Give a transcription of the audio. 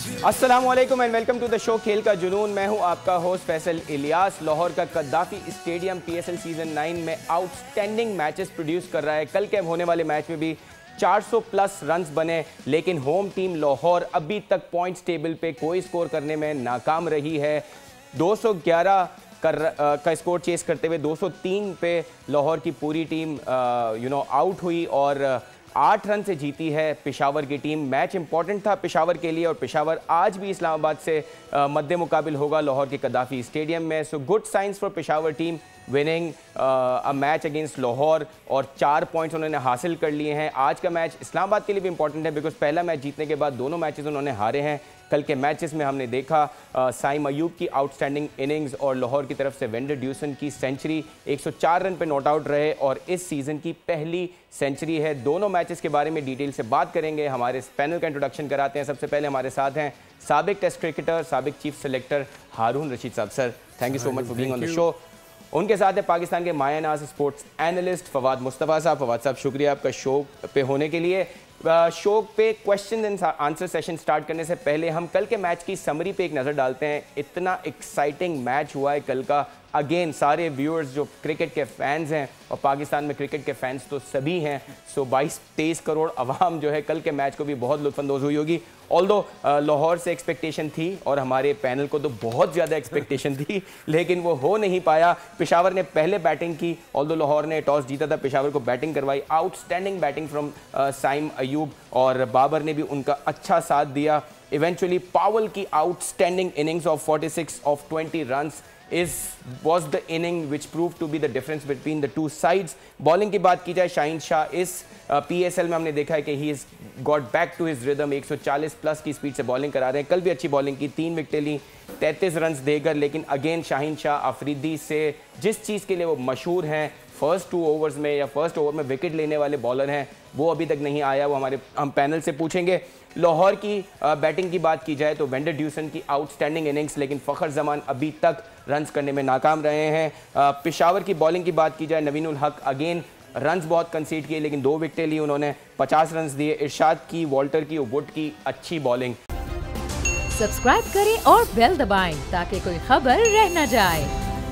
अस्सलाम वालेकुम and welcome to the show खेल का जुनून। मैं हूं आपका होस्ट फैसल इलियास। लाहौर का कद्दाफी स्टेडियम PSL सीजन 9 में आउटस्टैंडिंग मैचेस प्रोड्यूस कर रहा है। कल के होने वाले मैच में भी 400 प्लस रन्स बने, लेकिन होम टीम लाहौर अभी तक पॉइंट्स टेबल पे कोई स्कोर करने में नाकाम रही है। 211 का स्कोर चेस करते हुए 203 पे लाहौर की पूरी टीम आउट हुई और 8 रन से जीती है पेशावर की टीम। मैच इंपॉर्टेंट था पेशावर के लिए और पेशावर आज भी इस्लामाबाद से मद्दे मुकाबिल होगा लाहौर के कद्दाफी स्टेडियम में। So good science for Peshawar team winning a match against Lahore और 4 पॉइंट्स उन्होंने हासिल कर लिए हैं। आज का मैच इस्लामाबाद के लिए भी इंपॉर्टेंट है बिकॉज पहला मैच जीतने के बाद दोनों मैचेस उन्होंने हारे हैं। कल के मैचेस में हमने देखा साइम अयूब की आउटस्टैंडिंग इनिंग्स और लाहौर की तरफ से वेंडर ड्यूसन की सेंचुरी। 104 रन पे नॉट आउट रहे और इस सीज़न की पहली सेंचुरी है। दोनों मैचेस के बारे में डिटेल से बात करेंगे। हमारे इस पैनल का इंट्रोडक्शन कराते हैं। सबसे पहले हमारे साथ हैं साबिक टेस्ट क्रिकेटर, साबिक चीफ सेलेक्टर हारून रशीद साहब। Sir thank you so much for being on the show. उनके साथ है पाकिस्तान के माया नाज स्पोर्ट्स एनालिस्ट फवाद मुस्तफ़ा साहब। फवाद साहब शुक्रिया आपका शो पे होने के लिए। शो पे question and answer session start करने से पहले हम कल के मैच की समरी पे एक नज़र डालते हैं। इतना एक्साइटिंग मैच हुआ है कल का। अगेन सारे व्यूअर्स जो क्रिकेट के फैंस हैं और पाकिस्तान में क्रिकेट के फैंस तो सभी हैं, सो 22-23 करोड़ अवाम जो है कल के मैच को भी बहुत लुत्फानंदोज़ हुई होगी। ऑल्दो लाहौर से एक्सपेक्टेशन थी और हमारे पैनल को तो बहुत ज़्यादा एक्सपेक्टेशन थी, लेकिन वो हो नहीं पाया। पेशावर ने पहले बैटिंग की, ऑल्दो लाहौर ने टॉस जीता था, पेशावर को बैटिंग करवाई। Outstanding batting from Saim Ayub और बाबर ने भी उनका अच्छा साथ दिया। इवेंचुअली पावल की outstanding innings of 46 of 20 runs was the inning which proved to be the difference between the two sides. Bowling की बात की जाए, शाहीन शाह इस PSL में हमने देखा है कि he got back to his rhythm. 140 plus की स्पीड से बॉलिंग करा रहे हैं। कल भी अच्छी बॉलिंग की, 3 विकेटें ली, 33 रन देकर। लेकिन अगेन शाहीन शाह अफरीदी से जिस चीज़ के लिए वो मशहूर हैं, फर्स्ट 2 ओवर्स में या फर्स्ट ओवर में विकेट लेने वाले बॉलर हैं, वो अभी तक नहीं आया। वो हम पैनल से पूछेंगे। लाहौर की बैटिंग की बात की जाए तो वेंडर ड्यूसन की आउटस्टैंडिंग इनिंग्स, लेकिन फ़खर जमान अभी तक रन्स करने में नाकाम रहे हैं। पेशावर की बॉलिंग की बात की जाए, नवीनुल हक अगेन रन्स बहुत कंसीड किए लेकिन 2 विकेटें ली उन्होंने, 50 रन्स दिए। इरशाद की, वॉल्टर की, वुड की अच्छी बॉलिंग। सब्सक्राइब करें और बेल दबाएं ताकि कोई खबर रह न जाए।